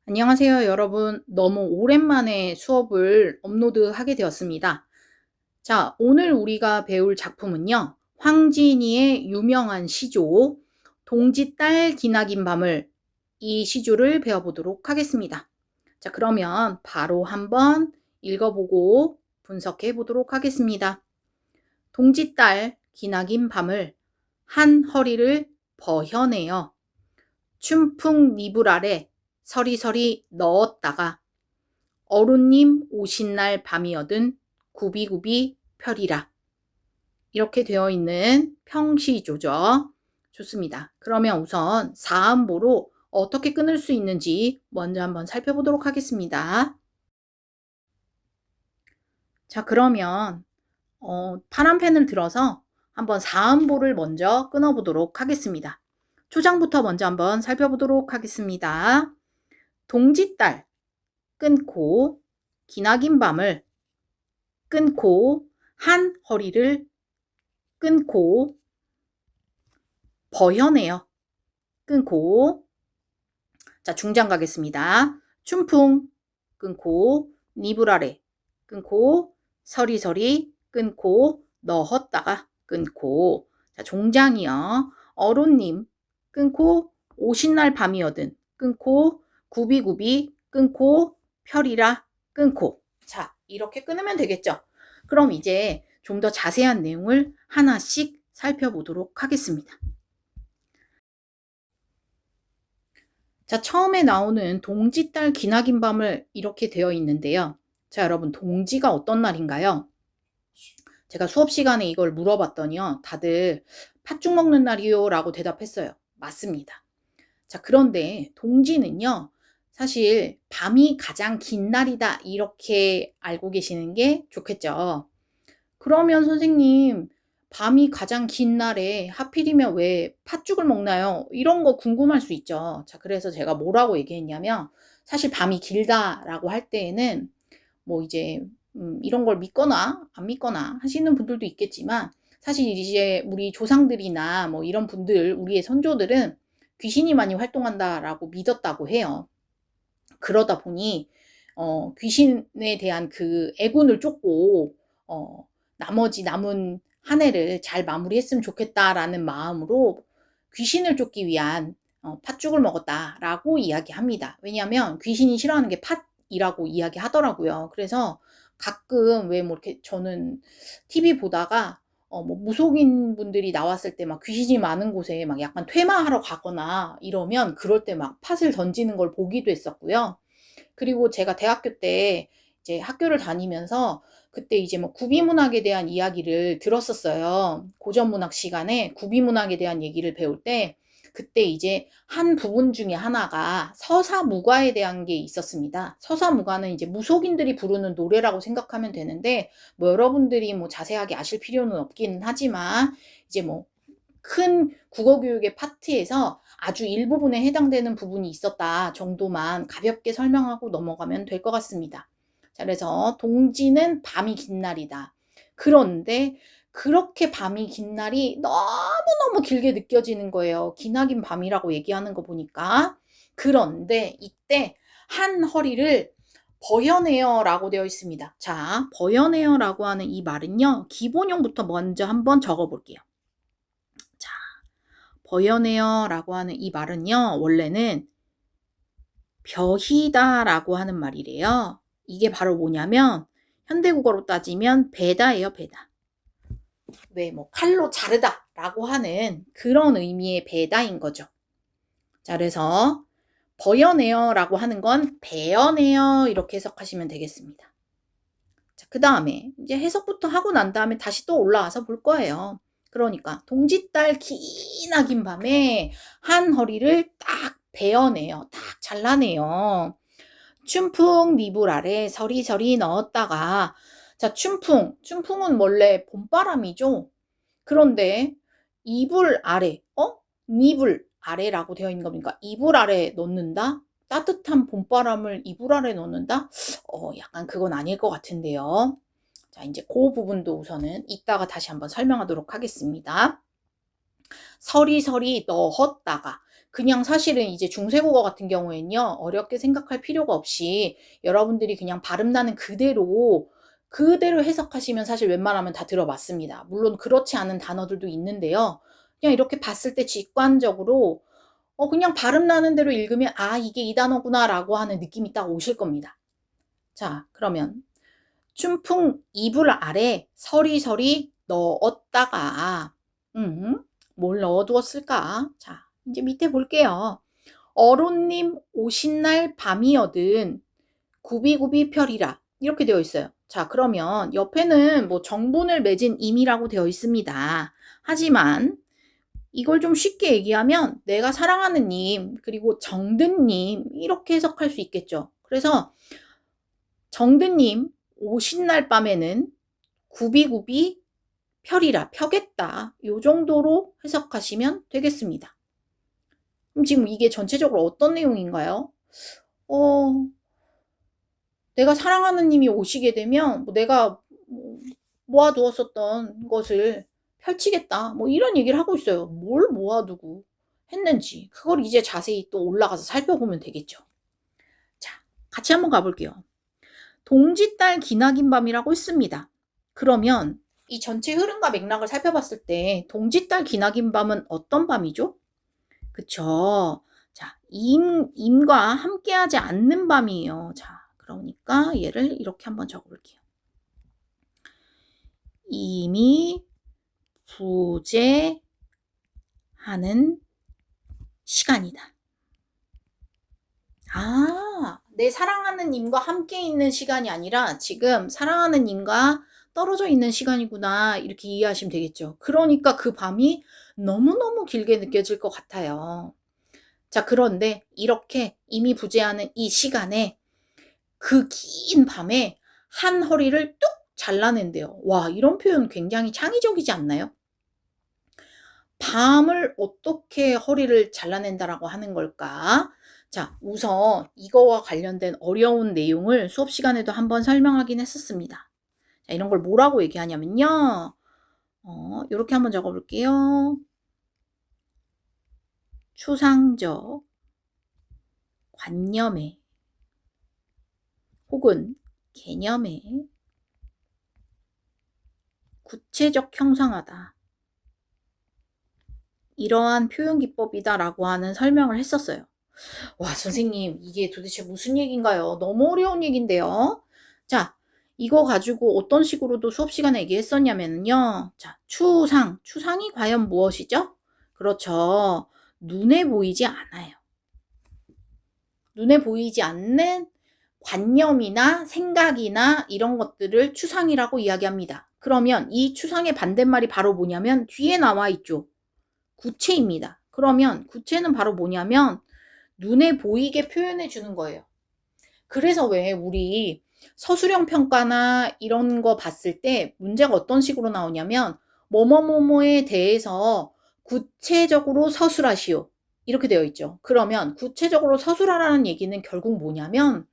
안녕하세요, 여러분. 너무 오랜만에 수업을 업로드하게 되었습니다. 자, 오늘 우리가 배울 작품은요, 황진이의 유명한 시조, 동지딸 기나긴 밤을, 이 시조를 배워보도록 하겠습니다. 자, 그러면 바로 한번 읽어보고 분석해 보도록 하겠습니다. 동지딸 기나긴 밤을 한 허리를 버혀내어 춘풍 니불 아래 서리서리 넣었다가 어른님 오신 날 밤이어든 굽이굽이 펴리라. 이렇게 되어 있는 평시조죠. 좋습니다. 그러면 우선 사음보로 어떻게 끊을 수 있는지 먼저 한번 살펴보도록 하겠습니다. 자, 그러면 파란 펜을 들어서 한번 사음보를 먼저 끊어보도록 하겠습니다. 초장부터 먼저 한번 살펴보도록 하겠습니다. 동지딸 끊고 기나긴 밤을 끊고 한 허리를 끊고 버혀내요. 끊고 자 중장 가겠습니다. 춘풍 끊고 니불 아래 끊고 서리서리 끊고 넣었다가 끊고 자 종장이요. 어른님 끊고 오신 날 밤이어든 끊고 굽이굽이 끊고 펴리라 끊고 자 이렇게 끊으면 되겠죠. 그럼 이제 좀 더 자세한 내용을 하나씩 살펴보도록 하겠습니다. 자, 처음에 나오는 동지딸 기나긴 밤을 이렇게 되어 있는데요. 자, 여러분, 동지가 어떤 날인가요? 제가 수업 시간에 이걸 물어봤더니요. 다들 팥죽 먹는 날이요 라고 대답했어요. 맞습니다. 자, 그런데 동지는요. 사실 밤이 가장 긴 날이다 이렇게 알고 계시는 게 좋겠죠. 그러면 선생님, 밤이 가장 긴 날에 하필이면 왜 팥죽을 먹나요? 이런 거 궁금할 수 있죠. 자, 그래서 제가 뭐라고 얘기했냐면, 사실 밤이 길다라고 할 때에는, 뭐 이제, 이런 걸 믿거나 안 믿거나 하시는 분들도 있겠지만, 사실 이제 우리 조상들이나 뭐 이런 분들, 우리의 선조들은 귀신이 많이 활동한다라고 믿었다고 해요. 그러다 보니, 귀신에 대한 그 애군을 쫓고, 나머지 남은 한 해를 잘 마무리했으면 좋겠다라는 마음으로 귀신을 쫓기 위한 팥죽을 먹었다라고 이야기합니다. 왜냐하면 귀신이 싫어하는 게 팥이라고 이야기하더라고요. 그래서 가끔 왜 뭐 이렇게 저는 TV 보다가 뭐 무속인 분들이 나왔을 때 막 귀신이 많은 곳에 막 약간 퇴마하러 가거나 이러면 그럴 때 막 팥을 던지는 걸 보기도 했었고요. 그리고 제가 대학교 때 이제 학교를 다니면서 그때 이제 뭐 구비문학에 대한 이야기를 들었었어요. 고전문학 시간에 구비문학에 대한 얘기를 배울 때 그때 이제 한 부분 중에 하나가 서사무가에 대한 게 있었습니다. 서사무가는 이제 무속인들이 부르는 노래라고 생각하면 되는데 뭐 여러분들이 뭐 자세하게 아실 필요는 없긴 하지만 이제 뭐 큰 국어 교육의 파트에서 아주 일부분에 해당되는 부분이 있었다 정도만 가볍게 설명하고 넘어가면 될 것 같습니다. 자, 그래서 동지는 밤이 긴 날이다. 그런데 그렇게 밤이 긴 날이 너무너무 길게 느껴지는 거예요. 기나긴 밤이라고 얘기하는 거 보니까. 그런데 이때 한 허리를 버여내어 라고 되어 있습니다. 자, 버여내어 라고 하는 이 말은요. 기본형부터 먼저 한번 적어 볼게요. 자, 버여내어 라고 하는 이 말은요. 원래는 벼히다 라고 하는 말이래요. 이게 바로 뭐냐면 현대국어로 따지면 배다예요. 배다. 왜 뭐 칼로 자르다 라고 하는 그런 의미의 배다인 거죠. 자, 그래서 버여내어 라고 하는 건 베어내어 이렇게 해석하시면 되겠습니다. 자, 그 다음에 이제 해석부터 하고 난 다음에 다시 또 올라와서 볼 거예요. 그러니까 동지딸 기나긴 밤에 한 허리를 딱 베어내요. 딱 잘라내요. 춘풍 니불 아래 서리서리 넣었다가 자 춘풍은 원래 봄바람이죠. 그런데 이불 아래 니불 아래라고 되어 있는 겁니까? 이불 아래 넣는다? 따뜻한 봄바람을 이불 아래 넣는다? 약간 그건 아닐 것 같은데요. 자, 이제 그 부분도 우선은 이따가 다시 한번 설명하도록 하겠습니다. 서리서리 넣었다가 그냥 사실은 이제 중세국어 같은 경우에는요, 어렵게 생각할 필요가 없이 여러분들이 그냥 발음 나는 그대로 해석하시면 사실 웬만하면 다 들어맞습니다. 물론 그렇지 않은 단어들도 있는데요. 그냥 이렇게 봤을 때 직관적으로 그냥 발음 나는 대로 읽으면 아, 이게 이 단어구나라고 하는 느낌이 딱 오실 겁니다. 자, 그러면 춘풍 이불 아래 서리서리 넣었다가 뭘 넣어두었을까? 자, 이제 밑에 볼게요. 어론님 오신 날 밤이여든 구비구비 펴리라 이렇게 되어 있어요. 자, 그러면 옆에는 뭐 정분을 맺은 임이라고 되어 있습니다. 하지만 이걸 좀 쉽게 얘기하면 내가 사랑하는 님 그리고 정든님 이렇게 해석할 수 있겠죠. 그래서 정든님 오신 날 밤에는 구비구비 펴리라 펴겠다 요 정도로 해석하시면 되겠습니다. 그럼 지금 이게 전체적으로 어떤 내용인가요? 내가 사랑하는 님이 오시게 되면 내가 모아두었었던 것을 펼치겠다 뭐 이런 얘기를 하고 있어요. 뭘 모아두고 했는지 그걸 이제 자세히 또 올라가서 살펴보면 되겠죠. 자, 같이 한번 가볼게요. 동짓달 기나긴 밤이라고 했습니다. 그러면 이 전체 흐름과 맥락을 살펴봤을 때 동짓달 기나긴 밤은 어떤 밤이죠? 그쵸? 자, 임과 함께하지 않는 밤이에요. 자, 그러니까 얘를 이렇게 한번 적어볼게요. 임이 부재하는 시간이다. 아, 내 사랑하는 님과 함께 있는 시간이 아니라 지금 사랑하는 님과 떨어져 있는 시간이구나 이렇게 이해하시면 되겠죠. 그러니까 그 밤이 너무너무 길게 느껴질 것 같아요. 자, 그런데 이렇게 임이 부재하는 이 시간에 그 긴 밤에 한 허리를 뚝 잘라낸대요. 와, 이런 표현 굉장히 창의적이지 않나요? 밤을 어떻게 허리를 잘라낸다라고 하는 걸까? 자, 우선 이거와 관련된 어려운 내용을 수업 시간에도 한번 설명하긴 했었습니다. 자, 이런 걸 뭐라고 얘기하냐면요. 이렇게 한번 적어볼게요. 추상적 관념에 혹은 개념에 구체적 형상화다. 이러한 표현 기법이다라고 하는 설명을 했었어요. 와, 선생님, 이게 도대체 무슨 얘기인가요? 너무 어려운 얘기인데요. 자, 이거 가지고 어떤 식으로도 수업 시간에 얘기했었냐면요. 자, 추상이 과연 무엇이죠? 그렇죠. 눈에 보이지 않아요. 눈에 보이지 않는 관념이나 생각이나 이런 것들을 추상이라고 이야기합니다. 그러면 이 추상의 반대말이 바로 뭐냐면 뒤에 나와 있죠. 구체입니다. 그러면 구체는 바로 뭐냐면 눈에 보이게 표현해 주는 거예요. 그래서 왜 우리 서술형 평가나 이런 거 봤을 때 문제가 어떤 식으로 나오냐면 뭐뭐뭐뭐에 대해서 구체적으로 서술하시오. 이렇게 되어 있죠. 그러면 구체적으로 서술하라는 얘기는 결국 뭐냐면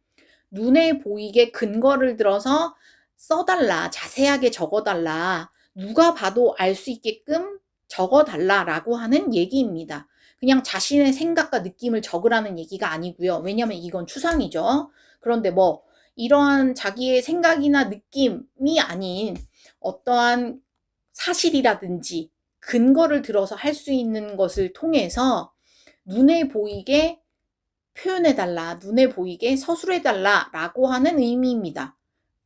눈에 보이게 근거를 들어서 써달라, 자세하게 적어달라, 누가 봐도 알 수 있게끔 적어달라라고 하는 얘기입니다. 그냥 자신의 생각과 느낌을 적으라는 얘기가 아니고요. 왜냐하면 이건 추상이죠. 그런데 뭐 이러한 자기의 생각이나 느낌이 아닌 어떠한 사실이라든지 근거를 들어서 할 수 있는 것을 통해서 눈에 보이게 표현해달라, 눈에 보이게 서술해달라라고 하는 의미입니다.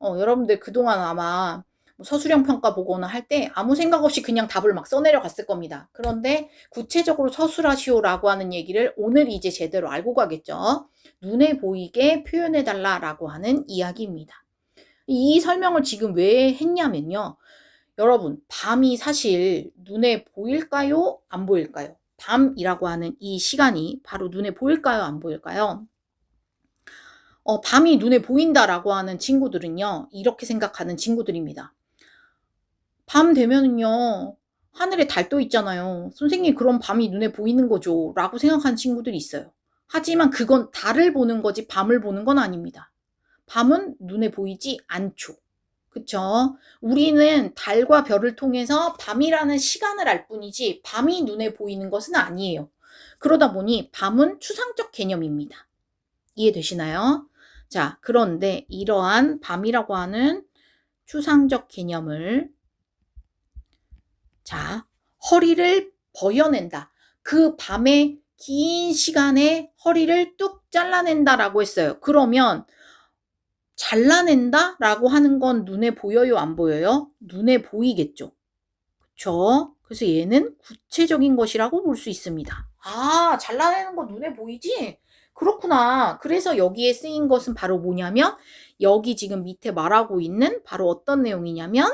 여러분들 그동안 아마 서술형 평가 보거나 할 때 아무 생각 없이 그냥 답을 막 써내려 갔을 겁니다. 그런데 구체적으로 서술하시오라고 하는 얘기를 오늘 이제 제대로 알고 가겠죠. 눈에 보이게 표현해달라라고 하는 이야기입니다. 이 설명을 지금 왜 했냐면요. 여러분, 밤이 사실 눈에 보일까요? 안 보일까요? 밤이라고 하는 이 시간이 바로 눈에 보일까요? 안 보일까요? 밤이 눈에 보인다라고 하는 친구들은요, 이렇게 생각하는 친구들입니다. 밤 되면은요, 하늘에 달 떠 있잖아요. 선생님, 그럼 밤이 눈에 보이는 거죠. 라고 생각하는 친구들이 있어요. 하지만 그건 달을 보는 거지 밤을 보는 건 아닙니다. 밤은 눈에 보이지 않죠. 그쵸? 우리는 달과 별을 통해서 밤이라는 시간을 알 뿐이지 밤이 눈에 보이는 것은 아니에요. 그러다 보니 밤은 추상적 개념입니다. 이해되시나요? 자, 그런데 이러한 밤이라고 하는 추상적 개념을 자, 허리를 버여낸다. 그 밤의 긴 시간에 허리를 뚝 잘라낸다라고 했어요. 그러면 잘라낸다라고 하는 건 눈에 보여요, 안 보여요? 눈에 보이겠죠. 그쵸? 그래서 얘는 구체적인 것이라고 볼 수 있습니다. 아, 잘라내는 거 눈에 보이지? 그렇구나. 그래서 여기에 쓰인 것은 바로 뭐냐면 여기 지금 밑에 말하고 있는 바로 어떤 내용이냐면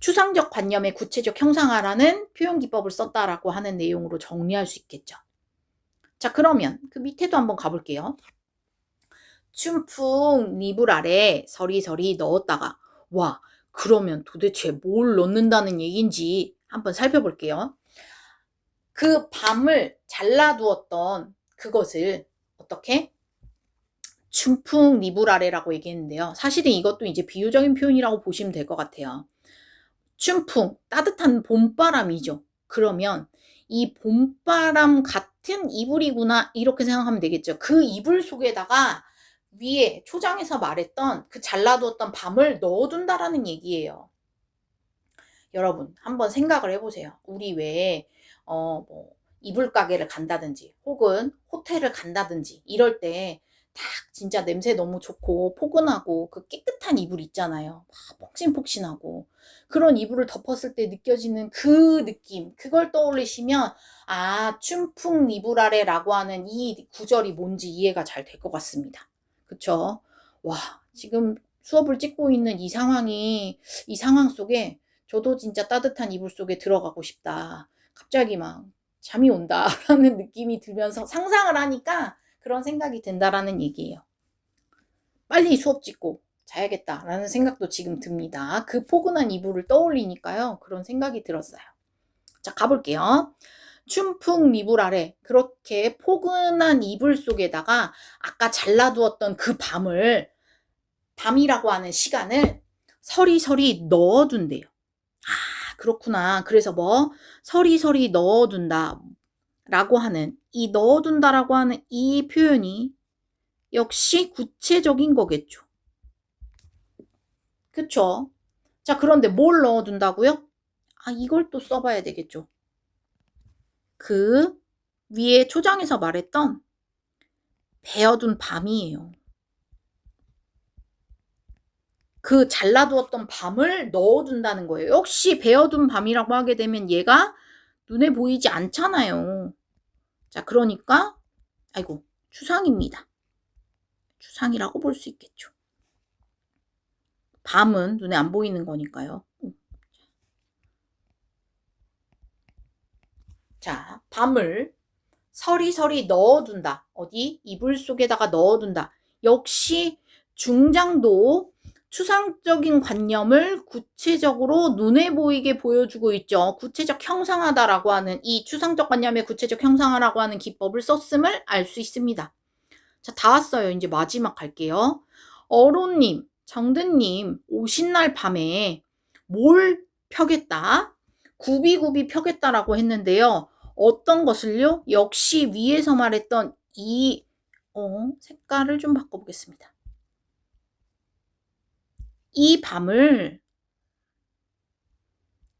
추상적 관념의 구체적 형상화라는 표현 기법을 썼다라고 하는 내용으로 정리할 수 있겠죠. 자, 그러면 그 밑에도 한번 가볼게요. 춘풍 니불 아래 서리서리 넣었다가 와, 그러면 도대체 뭘 넣는다는 얘기인지 한번 살펴볼게요. 그 밤을 잘라두었던 그것을 어떻게? 춘풍 니불 아래라고 얘기했는데요. 사실은 이것도 이제 비유적인 표현이라고 보시면 될 것 같아요. 춘풍, 따뜻한 봄바람이죠. 그러면 이 봄바람 같은 이불이구나 이렇게 생각하면 되겠죠. 그 이불 속에다가 위에 초장에서 말했던 그 잘라두었던 밤을 넣어둔다라는 얘기예요. 여러분 한번 생각을 해보세요. 우리 왜 뭐 이불 가게를 간다든지 혹은 호텔을 간다든지 이럴 때 딱 진짜 냄새 너무 좋고 포근하고 그 깨끗한 이불 있잖아요. 막 폭신폭신하고 그런 이불을 덮었을 때 느껴지는 그 느낌 그걸 떠올리시면 아 춘풍 이불 아래라고 하는 이 구절이 뭔지 이해가 잘 될 것 같습니다. 그쵸? 와 지금 수업을 찍고 있는 이 상황 속에 저도 진짜 따뜻한 이불 속에 들어가고 싶다. 갑자기 막 잠이 온다라는 느낌이 들면서 상상을 하니까 그런 생각이 든다라는 얘기예요. 빨리 수업 찍고 자야겠다라는 생각도 지금 듭니다. 그 포근한 이불을 떠올리니까요. 그런 생각이 들었어요. 자, 가볼게요. 춘풍 이불 아래 그렇게 포근한 이불 속에다가 아까 잘라두었던 그 밤이라고 하는 시간을 서리서리 넣어둔대요. 아, 그렇구나. 그래서 뭐 서리서리 넣어둔다 라고 하는 이 넣어둔다라고 하는 이 표현이 역시 구체적인 거겠죠. 그쵸? 자, 그런데 뭘 넣어둔다고요? 아, 이걸 또 써봐야 되겠죠. 그 위에 초장에서 말했던 베어둔 밤이에요. 그 잘라두었던 밤을 넣어둔다는 거예요. 역시 베어둔 밤이라고 하게 되면 얘가 눈에 보이지 않잖아요. 자, 그러니까 아이고 추상입니다. 추상이라고 볼 수 있겠죠. 밤은 눈에 안 보이는 거니까요. 자, 밤을 서리서리 넣어둔다. 어디? 이불 속에다가 넣어둔다. 역시 중장도 추상적인 관념을 구체적으로 눈에 보이게 보여주고 있죠. 구체적 형상화다라고 하는 이 추상적 관념의 구체적 형상화라고 하는 기법을 썼음을 알 수 있습니다. 자, 다 왔어요. 이제 마지막 갈게요. 어로님, 정든님, 오신 날 밤에 뭘 펴겠다? 굽이굽이 펴겠다라고 했는데요. 어떤 것을요? 역시 위에서 말했던 이 색깔을 좀 바꿔보겠습니다. 이 밤을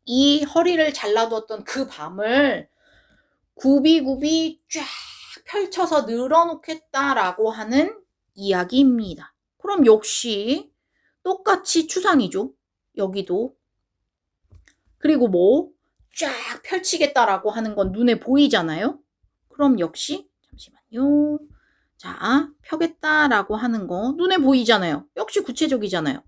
이 허리를 잘라두었던 그 밤을 굽이굽이 쫙 펼쳐서 늘어놓겠다라고 하는 이야기입니다. 그럼 역시 똑같이 추상이죠. 여기도. 그리고 뭐 쫙 펼치겠다라고 하는 건 눈에 보이잖아요. 그럼 역시 잠시만요. 자, 펴겠다라고 하는 거 눈에 보이잖아요. 역시 구체적이잖아요.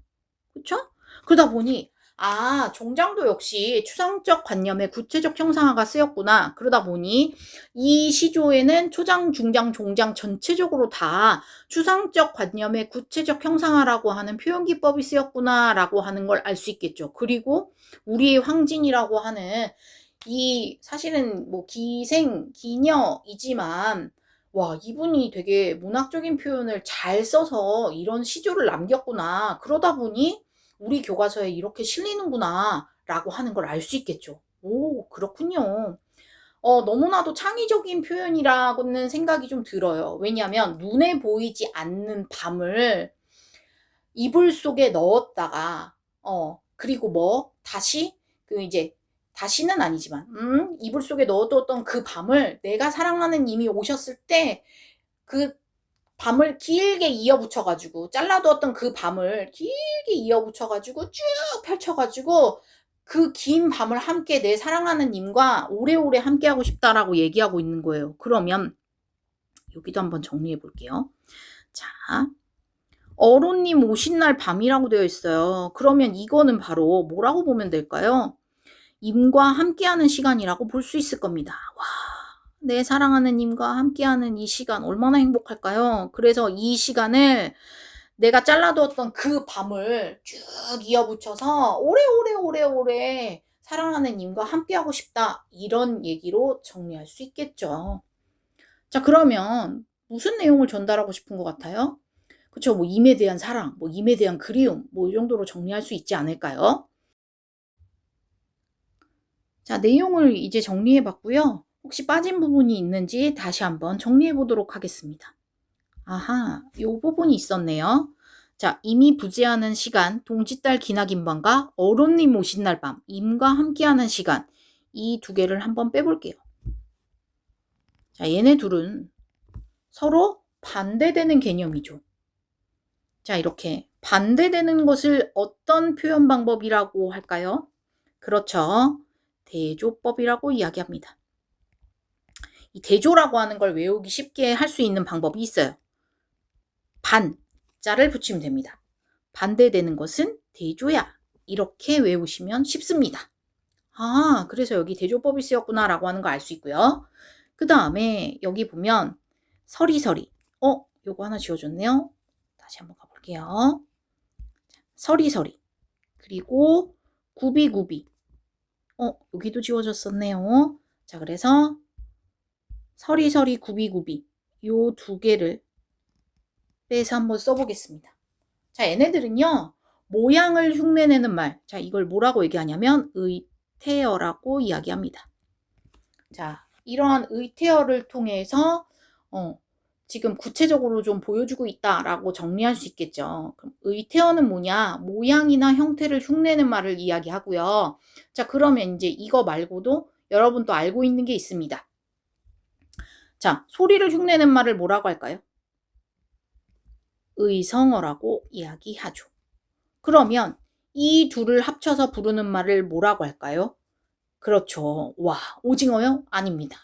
그쵸? 그러다 보니 아, 종장도 역시 추상적 관념의 구체적 형상화가 쓰였구나. 그러다 보니 이 시조에는 초장, 중장, 종장 전체적으로 다 추상적 관념의 구체적 형상화라고 하는 표현 기법이 쓰였구나라고 하는 걸 알 수 있겠죠. 그리고 우리의 황진이라고 하는 이 사실은 뭐 기녀이지만 와, 이분이 되게 문학적인 표현을 잘 써서 이런 시조를 남겼구나. 그러다 보니 우리 교과서에 이렇게 실리는구나 라고 하는 걸 알 수 있겠죠. 오, 그렇군요. 너무나도 창의적인 표현이라고는 생각이 좀 들어요. 왜냐하면 눈에 보이지 않는 밤을 이불 속에 넣었다가 그리고 뭐 다시 이제 다시는 아니지만 이불 속에 넣어두었던 그 밤을 내가 사랑하는 님이 오셨을 때 그 밤을 길게 이어붙여 가지고 잘라두었던 그 밤을 길게 이어붙여 가지고 쭉 펼쳐 가지고 그 긴 밤을 함께 내 사랑하는 님과 오래오래 함께하고 싶다라고 얘기하고 있는 거예요. 그러면 여기도 한번 정리해 볼게요. 자, 어른님 오신 날 밤이라고 되어 있어요. 그러면 이거는 바로 뭐라고 보면 될까요? 님과 함께하는 시간이라고 볼 수 있을 겁니다. 와, 내 사랑하는 님과 함께하는 이 시간 얼마나 행복할까요? 그래서 이 시간을 내가 잘라두었던 그 밤을 쭉 이어붙여서 오래오래 사랑하는 님과 함께하고 싶다. 이런 얘기로 정리할 수 있겠죠. 자, 그러면 무슨 내용을 전달하고 싶은 것 같아요? 그쵸, 뭐 임에 대한 사랑, 뭐 임에 대한 그리움, 뭐 이 정도로 정리할 수 있지 않을까요? 자, 내용을 이제 정리해 봤고요. 혹시 빠진 부분이 있는지 다시 한번 정리해 보도록 하겠습니다. 아하, 요 부분이 있었네요. 자, 임이 부재하는 시간, 동짓달 기나긴밤과 어른님 오신 날 밤, 임과 함께하는 시간, 이 두 개를 한번 빼볼게요. 자, 얘네 둘은 서로 반대되는 개념이죠. 자, 이렇게 반대되는 것을 어떤 표현 방법이라고 할까요? 그렇죠. 대조법이라고 이야기합니다. 이 대조라고 하는 걸 외우기 쉽게 할 수 있는 방법이 있어요. 반자를 붙이면 됩니다. 반대되는 것은 대조야. 이렇게 외우시면 쉽습니다. 아, 그래서 여기 대조법이 쓰였구나 라고 하는 거 알 수 있고요. 그 다음에 여기 보면 서리서리. 요거 하나 지워줬네요. 다시 한번 가볼게요. 서리서리. 그리고 구비구비. 여기도 지워졌었네요. 자, 그래서 서리서리 구비구비. 요 두 개를 빼서 한번 써보겠습니다. 자, 얘네들은요, 모양을 흉내내는 말. 자, 이걸 뭐라고 얘기하냐면 의태어라고 이야기합니다. 자, 이러한 의태어를 통해서 지금 구체적으로 좀 보여주고 있다라고 정리할 수 있겠죠. 그럼 의태어는 뭐냐? 모양이나 형태를 흉내내는 말을 이야기하고요. 자, 그러면 이제 이거 말고도 여러분도 알고 있는 게 있습니다. 자, 소리를 흉내내는 말을 뭐라고 할까요? 의성어라고 이야기하죠. 그러면 이 둘을 합쳐서 부르는 말을 뭐라고 할까요? 그렇죠. 와, 오징어요? 아닙니다.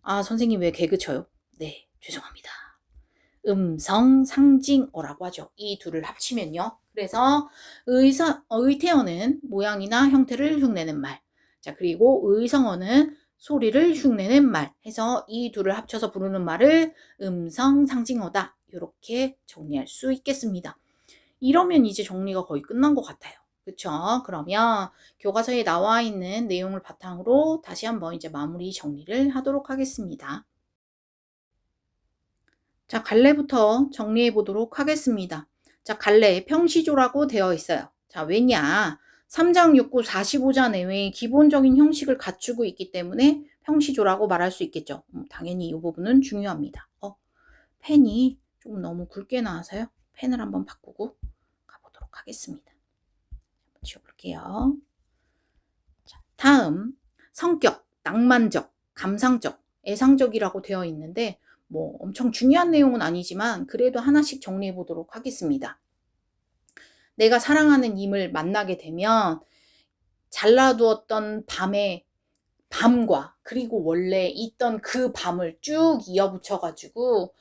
아, 선생님 왜 개그 쳐요? 네, 죄송합니다. 음성 상징어라고 하죠. 이 둘을 합치면요. 그래서 의태어는 모양이나 형태를 흉내는 말. 자, 그리고 의성어는 소리를 흉내낸 말 해서 이 둘을 합쳐서 부르는 말을 음성 상징어다. 이렇게 정리할 수 있겠습니다. 이러면 이제 정리가 거의 끝난 것 같아요. 그쵸? 그러면 교과서에 나와 있는 내용을 바탕으로 다시 한번 이제 마무리 정리를 하도록 하겠습니다. 자, 갈래부터 정리해 보도록 하겠습니다. 자, 갈래 평시조라고 되어 있어요. 자, 왜냐? 3장 6구 45자 내외의 기본적인 형식을 갖추고 있기 때문에 평시조라고 말할 수 있겠죠. 당연히 이 부분은 중요합니다. 펜이 좀 너무 굵게 나와서요. 펜을 한번 바꾸고 가보도록 하겠습니다. 지워볼게요. 자, 다음 성격, 낭만적, 감상적, 애상적이라고 되어 있는데 뭐 엄청 중요한 내용은 아니지만 그래도 하나씩 정리해 보도록 하겠습니다. 내가 사랑하는 님을 만나게 되면 잘라두었던 밤과 그리고 원래 있던 그 밤을 쭉 이어붙여 가지고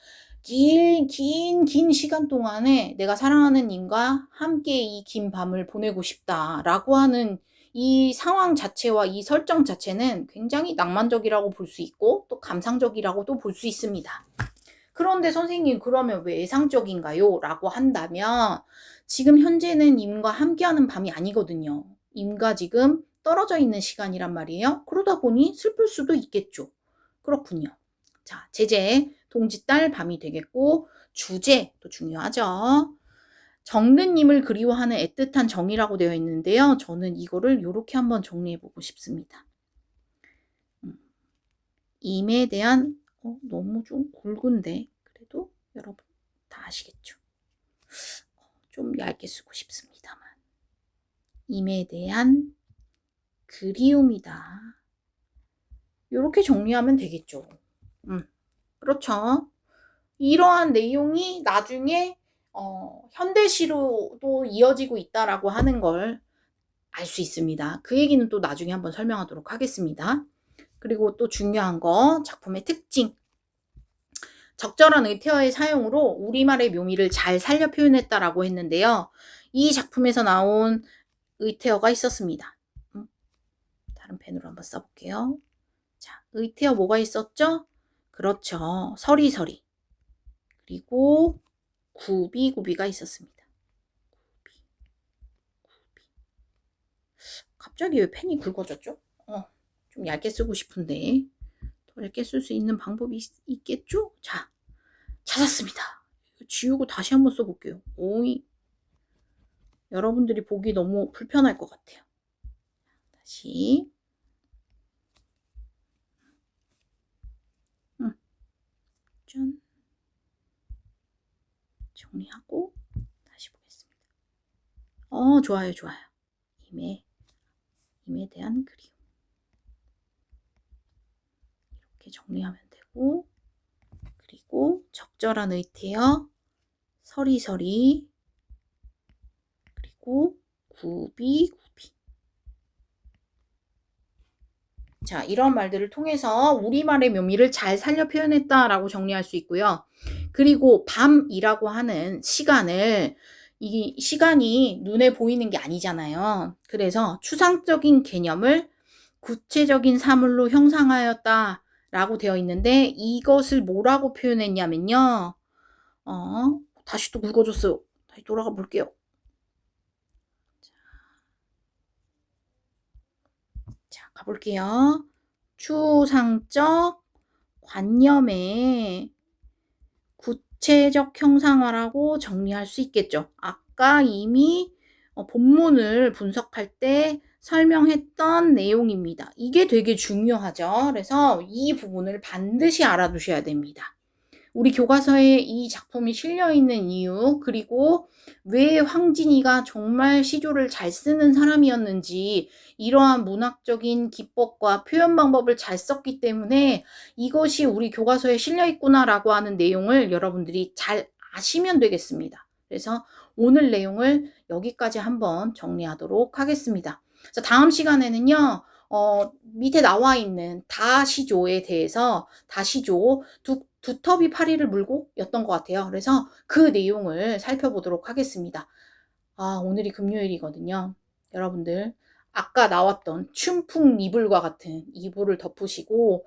긴 시간 동안에 내가 사랑하는 님과 함께 이 긴 밤을 보내고 싶다라고 하는 이 상황 자체와 이 설정 자체는 굉장히 낭만적이라고 볼 수 있고 또 감상적이라고도 볼 수 있습니다. 그런데 선생님 그러면 왜 애상적인가요? 라고 한다면 지금 현재는 임과 함께하는 밤이 아니거든요. 임과 지금 떨어져 있는 시간이란 말이에요. 그러다 보니 슬플 수도 있겠죠. 그렇군요. 자, 제재, 동짓달 밤이 되겠고 주제도 중요하죠. 정든님을 그리워하는 애틋한 정이라고 되어 있는데요. 저는 이거를 이렇게 한번 정리해보고 싶습니다. 임에 대한 너무 좀 굵은데 그래도 여러분 다 아시겠죠? 좀 얇게 쓰고 싶습니다만. 임에 대한 그리움이다. 이렇게 정리하면 되겠죠. 그렇죠. 이러한 내용이 나중에 현대시로도 이어지고 있다라고 하는 걸 알 수 있습니다. 그 얘기는 또 나중에 한번 설명하도록 하겠습니다. 그리고 또 중요한 거 작품의 특징. 적절한 의태어의 사용으로 우리말의 묘미를 잘 살려 표현했다라고 했는데요. 이 작품에서 나온 의태어가 있었습니다. 다른 펜으로 한번 써볼게요. 자, 의태어 뭐가 있었죠? 그렇죠. 서리서리. 그리고 구비구비가 있었습니다. 구비. 갑자기 왜 펜이 굵어졌죠? 좀 얇게 쓰고 싶은데 더 얇게 쓸 수 있는 방법이 있겠죠? 자, 찾았습니다. 지우고 다시 한번 써볼게요. 오이. 여러분들이 보기 너무 불편할 것 같아요. 다시. 짠. 정리하고 다시 보겠습니다. 좋아요, 좋아요. 임에 대한 그리움. 이렇게 정리하면 되고, 그리고 적절한 의태어, 서리서리, 그리고 구비구비. 자, 이런 말들을 통해서 우리말의 묘미를 잘 살려 표현했다라고 정리할 수 있고요. 그리고 밤이라고 하는 시간을 이 시간이 눈에 보이는 게 아니잖아요. 그래서 추상적인 개념을 구체적인 사물로 형상하였다라고 되어 있는데 이것을 뭐라고 표현했냐면요. 다시 또 굵어졌어요. 다시 돌아가 볼게요. 자, 가볼게요. 추상적 관념의 구체적 형상화라고 정리할 수 있겠죠. 아까 이미 본문을 분석할 때 설명했던 내용입니다. 이게 되게 중요하죠. 그래서 이 부분을 반드시 알아두셔야 됩니다. 우리 교과서에 이 작품이 실려 있는 이유, 그리고 왜 황진이가 정말 시조를 잘 쓰는 사람이었는지, 이러한 문학적인 기법과 표현 방법을 잘 썼기 때문에 이것이 우리 교과서에 실려 있구나라고 하는 내용을 여러분들이 잘 아시면 되겠습니다. 그래서 오늘 내용을 여기까지 한번 정리하도록 하겠습니다. 자, 다음 시간에는요, 밑에 나와 있는 다시조에 대해서 다시조 두터비 파리를 물고 였던 것 같아요. 그래서 그 내용을 살펴보도록 하겠습니다. 오늘이 금요일이거든요. 여러분들 아까 나왔던 춘풍 이불과 같은 이불을 덮으시고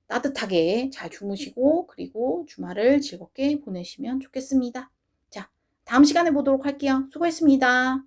따뜻하게 잘 주무시고 그리고 주말을 즐겁게 보내시면 좋겠습니다. 자, 다음 시간에 보도록 할게요. 수고했습니다.